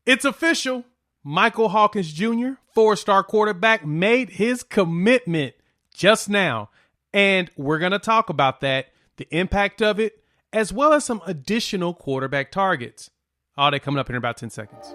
It's official. Michael Hawkins Jr., four-star quarterback, made his commitment just now. And we're going to talk about that, the impact of it, as well as some additional quarterback targets. All that coming up in about 10 seconds.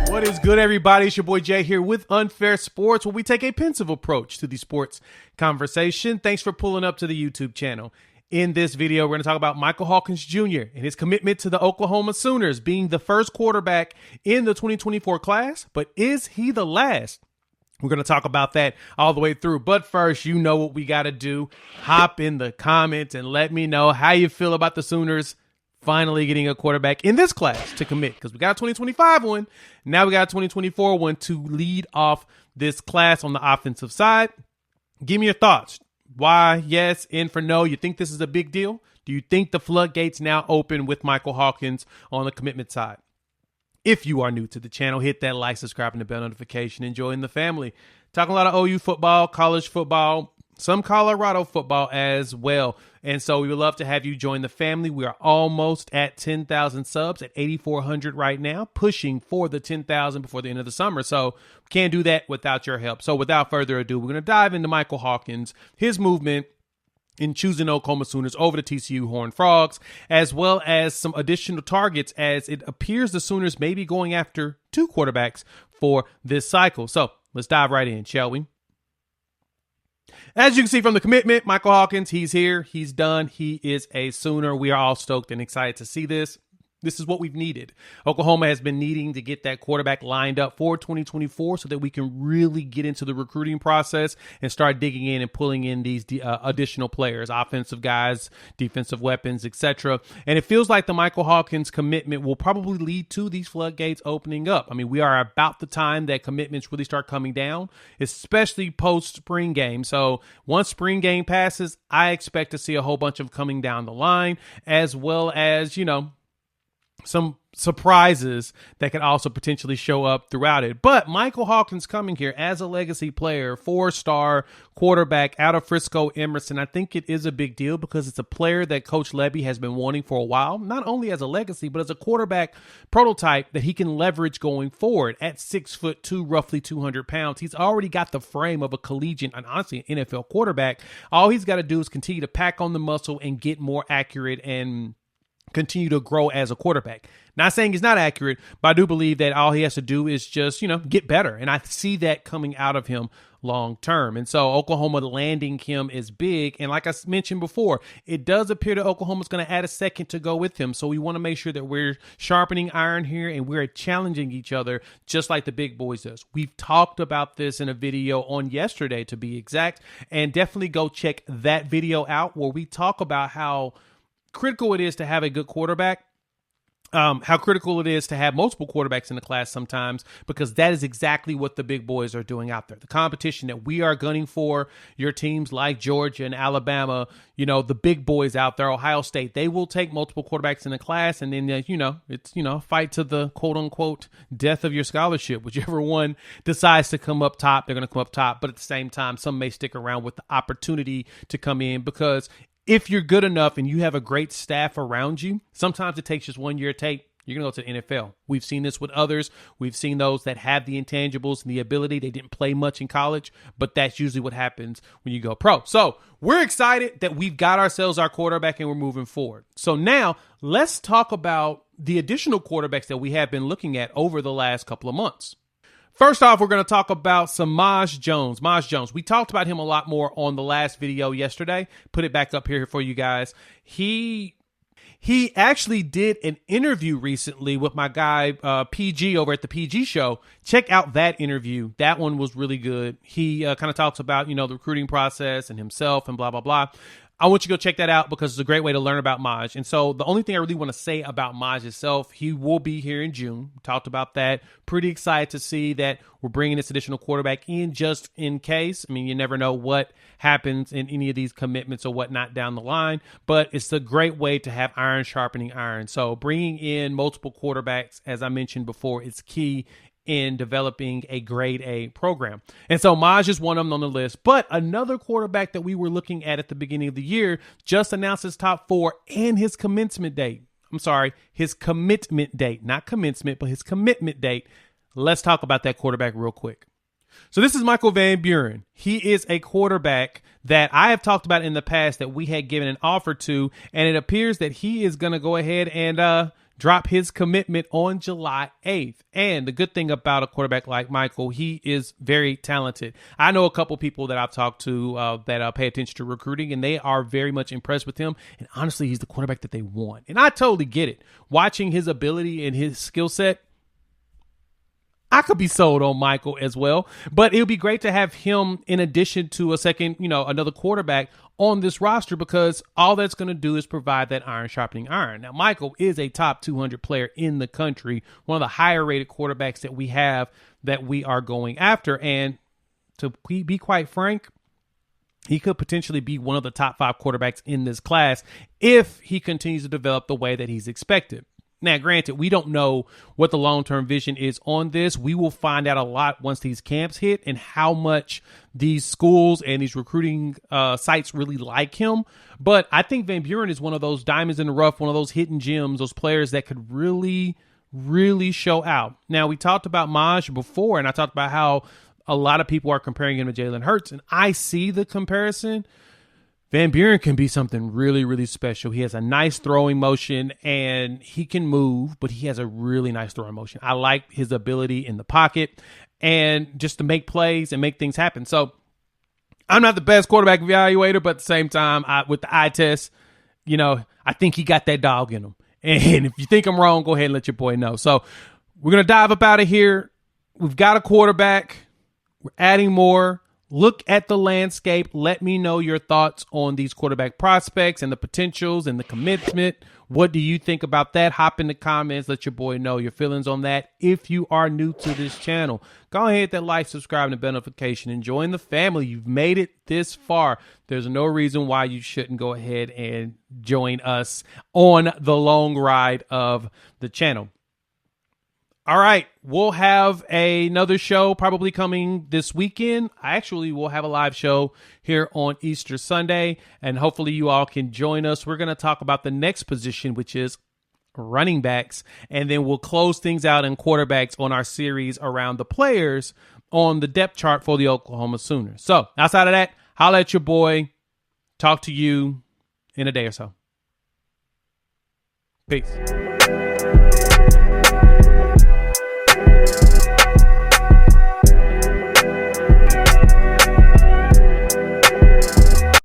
What is good, everybody? It's your boy Jay here with Unfair Sports, where we take a pensive approach to the sports conversation. Thanks for pulling up to the YouTube channel. In this video, we're going to talk about Michael Hawkins Jr. and his commitment to the Oklahoma Sooners, being the first quarterback in the 2024 class. But is he the last? We're going to talk about that all the way through. But first, you know what we got to do. Hop in the comments and let me know how you feel about the Sooners finally getting a quarterback in this class to commit, because we got a 2025 one. Now we got a 2024 one to lead off this class on the offensive side. Give me your thoughts. Why yes and for no? You think this is a big deal? Do you think the floodgates now open with Michael Hawkins on the commitment side? If you are new to the channel, hit that like, subscribe, and the bell notification. Join the family. Talking a lot of OU football, college football, some Colorado football as well. And so we would love to have you join the family. We are almost at 10,000 subs, at 8,400 right now, pushing for the 10,000 before the end of the summer. So we can't do that without your help. So without further ado, we're going to dive into Michael Hawkins, his movement in choosing Oklahoma Sooners over the TCU Horned Frogs, as well as some additional targets, as it appears the Sooners may be going after two quarterbacks for this cycle. So let's dive right in, shall we? As you can see from the commitment, Michael Hawkins, he's here, he's done, he is a Sooner. We are all stoked and excited to see this. This is what we've needed. Oklahoma has been needing to get that quarterback lined up for 2024 so that we can really get into the recruiting process and start digging in and pulling in these additional players, offensive guys, defensive weapons, etc. And it feels like the Michael Hawkins commitment will probably lead to these floodgates opening up. I mean, we are about the time that commitments really start coming down, especially post-spring game. So once spring game passes, I expect to see a whole bunch of coming down the line, as well as, some surprises that could also potentially show up throughout it. But Michael Hawkins coming here as a legacy player, four-star quarterback out of Frisco Emerson, I think it is a big deal because it's a player that Coach Lebby has been wanting for a while, not only as a legacy, but as a quarterback prototype that he can leverage going forward. At 6'2", roughly 200 pounds, he's already got the frame of a collegiate and honestly an NFL quarterback. All he's got to do is continue to pack on the muscle and get more accurate and continue to grow as a quarterback. Not saying he's not accurate, but I do believe that all he has to do is just, get better. And I see that coming out of him long term. And so Oklahoma landing him is big. And like I mentioned before, it does appear that Oklahoma's going to add a second to go with him. So we want to make sure that we're sharpening iron here and we're challenging each other just like the big boys does. We've talked about this in a video on yesterday, to be exact, and definitely go check that video out where we talk about how critical it is to have a good quarterback, how critical it is to have multiple quarterbacks in the class sometimes, because that is exactly what the big boys are doing out there. The competition that we are gunning for, your teams like Georgia and Alabama, the big boys out there, Ohio State, they will take multiple quarterbacks in the class. And then, it's, fight to the quote unquote death of your scholarship. Whichever one decides to come up top, they're going to come up top. But at the same time, some may stick around with the opportunity to come in, because if you're good enough and you have a great staff around you, sometimes it takes just 1 year to take. You're going to go to the NFL. We've seen this with others. We've seen those that have the intangibles and the ability. They didn't play much in college, but that's usually what happens when you go pro. So we're excited that we've got ourselves our quarterback and we're moving forward. So now let's talk about the additional quarterbacks that we have been looking at over the last couple of months. First off, we're going to talk about some Maj Jones. Maj Jones, we talked about him a lot more on the last video yesterday. Put it back up here for you guys. He actually did an interview recently with my guy PG over at the PG Show. Check out that interview. That one was really good. He kind of talks about, the recruiting process and himself and blah, blah, blah. I want you to go check that out because it's a great way to learn about Maj. And so the only thing I really want to say about Maj itself, he will be here in June. We talked about that. Pretty excited to see that we're bringing this additional quarterback in just in case. I mean, you never know what happens in any of these commitments or whatnot down the line, but it's a great way to have iron sharpening iron. So bringing in multiple quarterbacks, as I mentioned before, is key in developing a grade A program. And so Maj is one of them on the list. But another quarterback that we were looking at the beginning of the year just announced his top 4 and his commencement date. I'm sorry, his commitment date, not commencement, but his commitment date. Let's talk about that quarterback real quick. So this is Michael Van Buren. He is a quarterback that I have talked about in the past that we had given an offer to, and it appears that he is going to go ahead and drop his commitment on July 8th. And the good thing about a quarterback like Michael, he is very talented. I know a couple people that I've talked to that pay attention to recruiting, and they are very much impressed with him. And honestly, he's the quarterback that they want. And I totally get it. Watching his ability and his skill set, I could be sold on Michael as well, but it would be great to have him in addition to a second, another quarterback on this roster, because all that's going to do is provide that iron sharpening iron. Now, Michael is a top 200 player in the country, one of the higher rated quarterbacks that we have that we are going after. And to be quite frank, he could potentially be one of the top 5 quarterbacks in this class if he continues to develop the way that he's expected. Now, granted, we don't know what the long-term vision is on this. We will find out a lot once these camps hit and how much these schools and these recruiting sites really like him. But I think Van Buren is one of those diamonds in the rough, one of those hidden gems, those players that could really, really show out. Now, we talked about Maj before, and I talked about how a lot of people are comparing him to Jalen Hurts, and I see the comparison. Van Buren can be something really, really special. He has a nice throwing motion and he can move, but he has a really nice throwing motion. I like his ability in the pocket and just to make plays and make things happen. So I'm not the best quarterback evaluator, but at the same time, with the eye test, I think he got that dog in him. And if you think I'm wrong, go ahead and let your boy know. So we're going to dive up out of here. We've got a quarterback. We're adding more. Look at the landscape. Let me know your thoughts on these quarterback prospects and the potentials and the commitment. What do you think about that? Hop in the comments. Let your boy know your feelings on that. If you are new to this channel, go ahead, hit that like, subscribe, and the notification, and join the family. You've made it this far. There's no reason why you shouldn't go ahead and join us on the long ride of the channel. All right, we'll have another show probably coming this weekend. I actually will have a live show here on Easter Sunday, and hopefully you all can join us. We're going to talk about the next position, which is running backs, and then we'll close things out in quarterbacks on our series around the players on the depth chart for the Oklahoma Sooners. So outside of that, holla at your boy. Talk to you in a day or so. Peace.